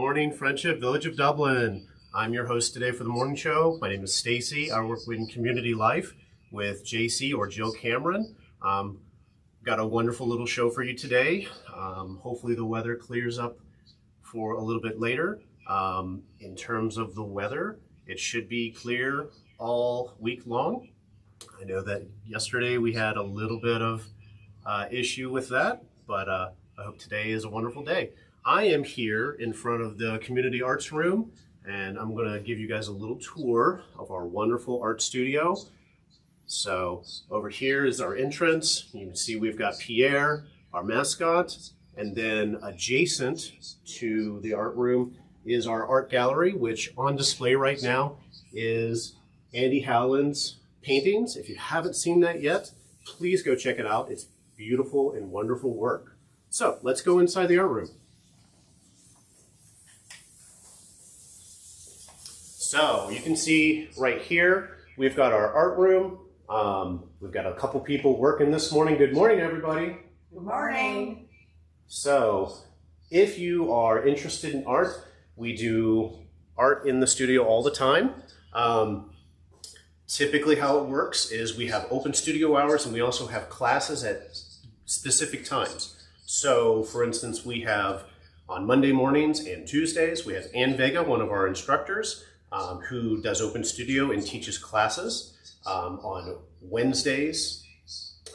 morning, Friendship Village of Dublin. I'm your host today for the morning show. My name is Stacy. I work in community life with JC or Jill Cameron. Got a wonderful little show for you today. Hopefully the weather clears up for a little bit later. In terms of the weather, it should be clear all week long. I know that yesterday we had a little bit of issue with that, but I hope today is a wonderful day. I am here in front of the community arts room, and I'm going to give you guys a little tour of our wonderful art studio. So over here is our entrance. You can see we've got Pierre, our mascot, and then adjacent to the art room is our art gallery, which on display right now is Andy Howland's paintings. If you haven't seen that yet, please go check it out. It's beautiful and wonderful work. So let's go inside the art room. So you can see right here, we've got our art room. We've got a couple people working this morning. Good morning, everybody. Good morning. So if you are interested in art, we do art in the studio all the time. Typically how it works is we have open studio hours and we also have classes at specific times. So for instance, we have on Monday mornings and Tuesdays, we have Ann Vega, one of our instructors, who does open studio and teaches classes. On Wednesdays,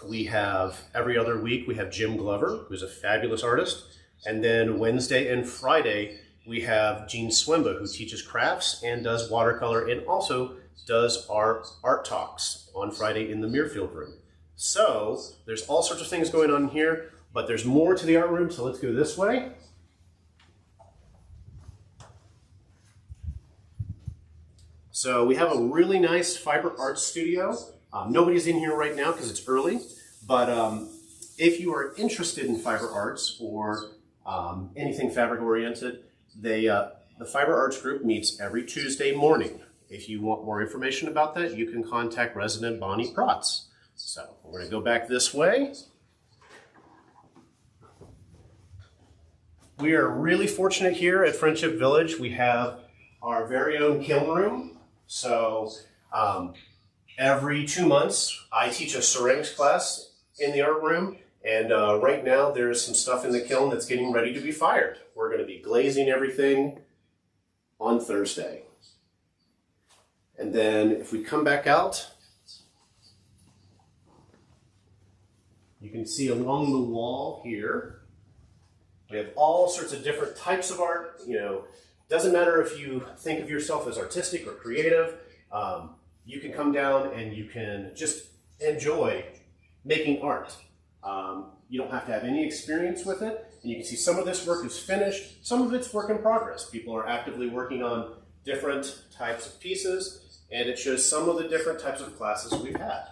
we have every other week, we have Jim Glover, who's a fabulous artist. And then Wednesday and Friday, we have Jean Swemba, who teaches crafts and does watercolor and also does our art talks on Friday in the Muirfield room. So there's all sorts of things going on here, but there's more to the art room, so let's go this way. So we have a really nice fiber art studio. Nobody's in here right now because it's early, but if you are interested in fiber arts or anything fabric oriented, the Fiber Arts group meets every Tuesday morning. If you want more information about that, you can contact resident Bonnie Protz. So we're going to go back this way. We are really fortunate here at Friendship Village. We have our very own kiln room. So every 2 months, I teach a ceramics class in the art room. And right now, there's some stuff in the kiln that's getting ready to be fired. We're going to be glazing everything on Thursday. And then if we come back out, you can see along the wall here, we have all sorts of different types of art. You know, doesn't matter if you think of yourself as artistic or creative, you can come down and you can just enjoy making art. You don't have to have any experience with it. And you can see some of this work is finished, some of it's work in progress. People are actively working on different types of pieces, and it shows some of the different types of classes we've had.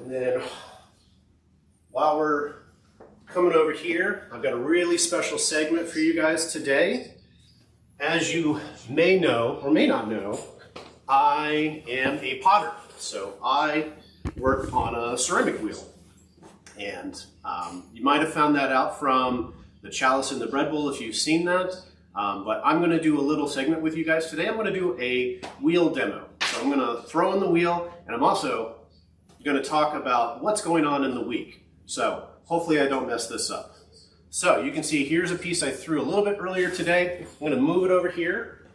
And then while we're coming over here, I've got a really special segment for you guys today. As you may know or may not know, I am a potter. So I work on a ceramic wheel. And you might have found that out from the chalice and the bread bowl if you've seen that. But I'm going to do a little segment with you guys today. I'm going to do a wheel demo. So I'm going to throw in the wheel, and I'm also going to talk about what's going on in the week. So hopefully I don't mess this up. So you can see here's a piece I threw a little bit earlier today. I'm going to move it over here.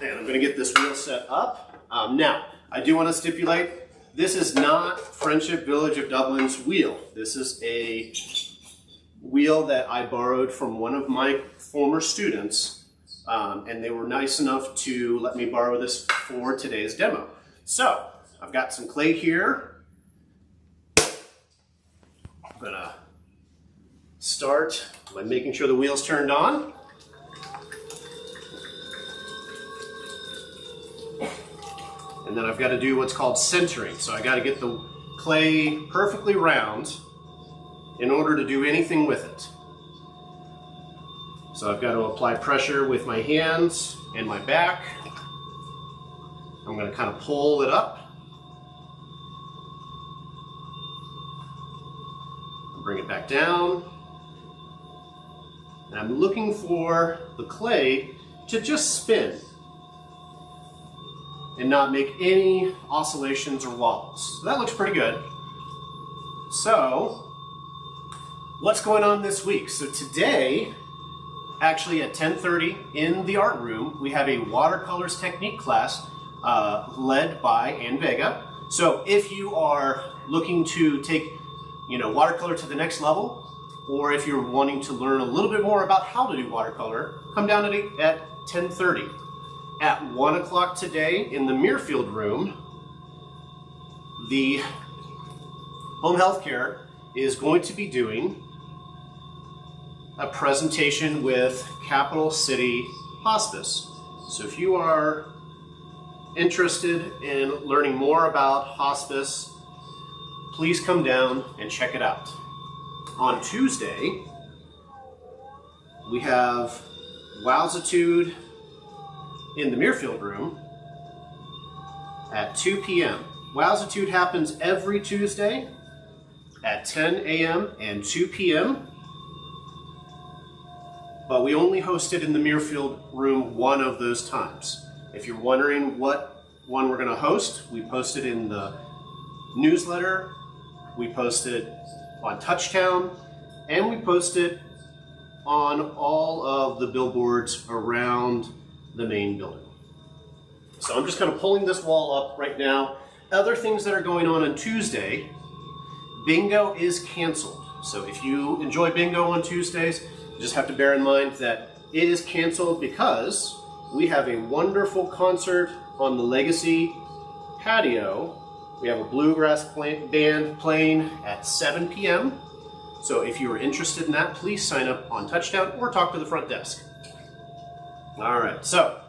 And I'm going to get this wheel set up. Now, I do want to stipulate, this is not Friendship Village of Dublin's wheel. This is a wheel that I borrowed from one of my former students, and they were nice enough to let me borrow this for today's demo. So, I've got some clay here. I'm going to start by making sure the wheel's turned on. And then I've got to do what's called centering. So I got to get the clay perfectly round in order to do anything with it. So I've got to apply pressure with my hands and my back. I'm going to kind of pull it up. Bring it back down. And I'm looking for the clay to just spin and not make any oscillations or wobbles. So that looks pretty good. So, what's going on this week? So today, actually at 10:30 in the art room, we have a watercolors technique class led by Ann Vega. So if you are looking to take, watercolor to the next level, or if you're wanting to learn a little bit more about how to do watercolor, come down at 10:30. At 1 o'clock today in the Muirfield room, the home health care is going to be doing a presentation with Capital City Hospice. So if you are interested in learning more about hospice, please come down and check it out. On Tuesday, we have Wowsitude in the Muirfield room at 2 p.m. Wowsitude happens every Tuesday at 10 a.m. and 2 p.m. But we only host it in the Muirfield room one of those times. If you're wondering what one we're going to host, we post it in the newsletter, we post it on Touchtown, and we post it on all of the billboards around the main building. So I'm just kind of pulling this wall up right now. Other things that are going on Tuesday, bingo is canceled. So if you enjoy bingo on Tuesdays, you just have to bear in mind that it is canceled because we have a wonderful concert on the Legacy patio. We have a bluegrass band playing at 7 p.m. So if you are interested in that, please sign up on Touchdown or talk to the front desk. All right, so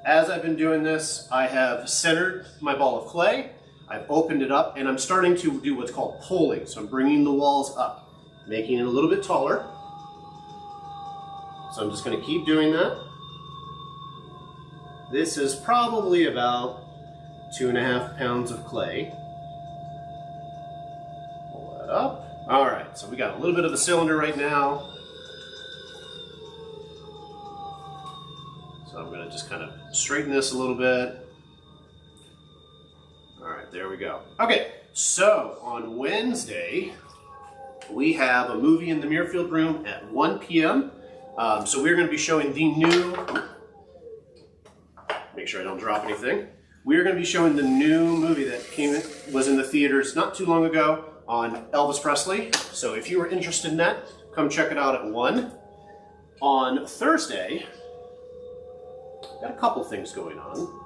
as I've been doing this, I have centered my ball of clay, I've opened it up, and I'm starting to do what's called pulling. So I'm bringing the walls up, making it a little bit taller. So I'm just going to keep doing that. This is probably about 2.5 pounds of clay. Pull that up. All right, so we got a little bit of a cylinder right now. So I'm going to just kind of straighten this a little bit. All right, there we go. Okay, so on Wednesday, we have a movie in the Muirfield room at 1 p.m. So we're going to be showing the new, make sure I don't drop anything. We're going to be showing the new movie that was in the theaters not too long ago on Elvis Presley. So if you were interested in that, come check it out at 1. On Thursday, got a couple things going on.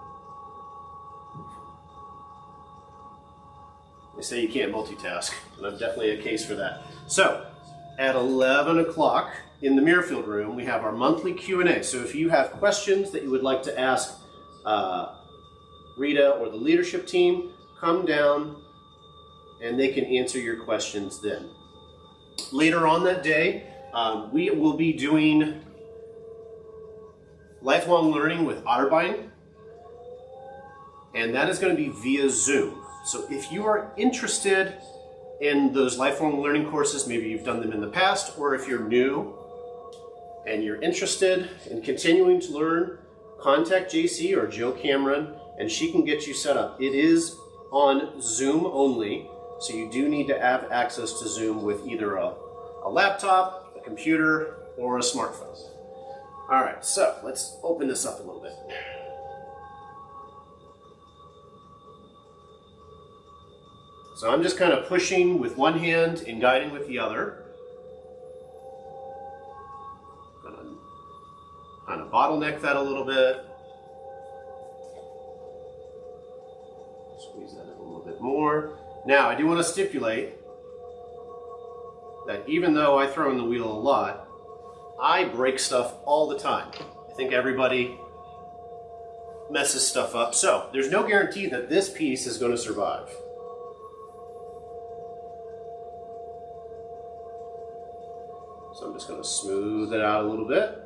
They say you can't multitask, and I'm definitely a case for that. So at 11 o'clock in the Muirfield room, we have our monthly Q&A. So if you have questions that you would like to ask Rita or the leadership team, come down and they can answer your questions then. Later on that day, we will be doing lifelong learning with Otterbein, and that is going to be via Zoom. So if you are interested in those lifelong learning courses, maybe you've done them in the past, or if you're new and you're interested in continuing to learn, contact JC or Jill Cameron, and she can get you set up. It is on Zoom only, so you do need to have access to Zoom with either a laptop, a computer, or a smartphone. All right, so let's open this up a little bit. So I'm just kind of pushing with one hand and guiding with the other. Gonna kind of bottleneck that a little bit. Squeeze that in a little bit more. Now, I do want to stipulate that even though I throw in the wheel a lot, I break stuff all the time. I think everybody messes stuff up. So there's no guarantee that this piece is going to survive. So I'm just going to smooth it out a little bit.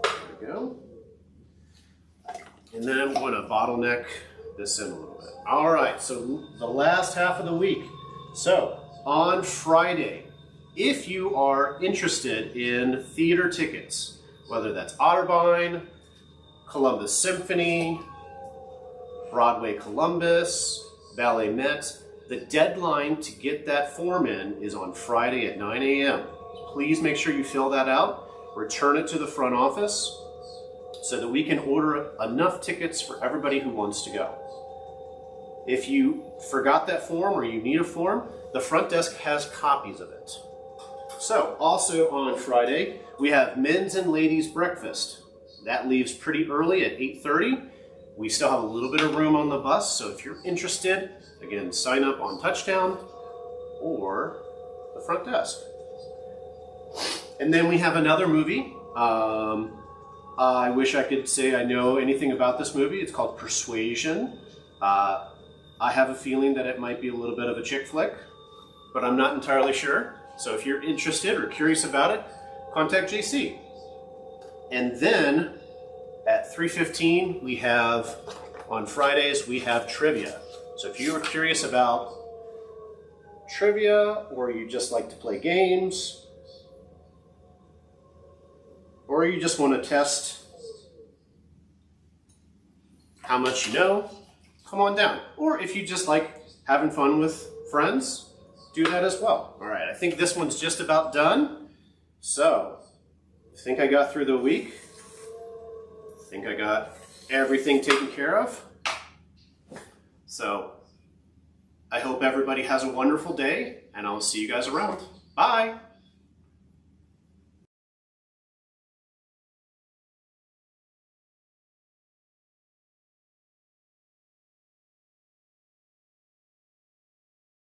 There we go. And then I'm going to bottleneck this in a little bit. All right, so the last half of the week. So on Friday, if you are interested in theater tickets, whether that's Otterbein, Columbus Symphony, Broadway Columbus, Ballet Met, the deadline to get that form in is on Friday at 9 a.m. Please make sure you fill that out, return it to the front office so that we can order enough tickets for everybody who wants to go. If you forgot that form or you need a form, the front desk has copies of it. So, also on Friday, we have men's and ladies breakfast. That leaves pretty early at 8:30. We still have a little bit of room on the bus, so if you're interested, again, sign up on Touchdown or the front desk. And then we have another movie. I wish I could say I know anything about this movie. It's called Persuasion. I have a feeling that it might be a little bit of a chick flick, but I'm not entirely sure. So if you're interested or curious about it, contact JC. And then at 3:15, we have, on Fridays, we have trivia. So if you are curious about trivia, or you just like to play games, or you just want to test how much you know, come on down. Or if you just like having fun with friends, do that as well. All right, I think this one's just about done. So, I think I got through the week. I think I got everything taken care of. So, I hope everybody has a wonderful day, and I'll see you guys around. Bye!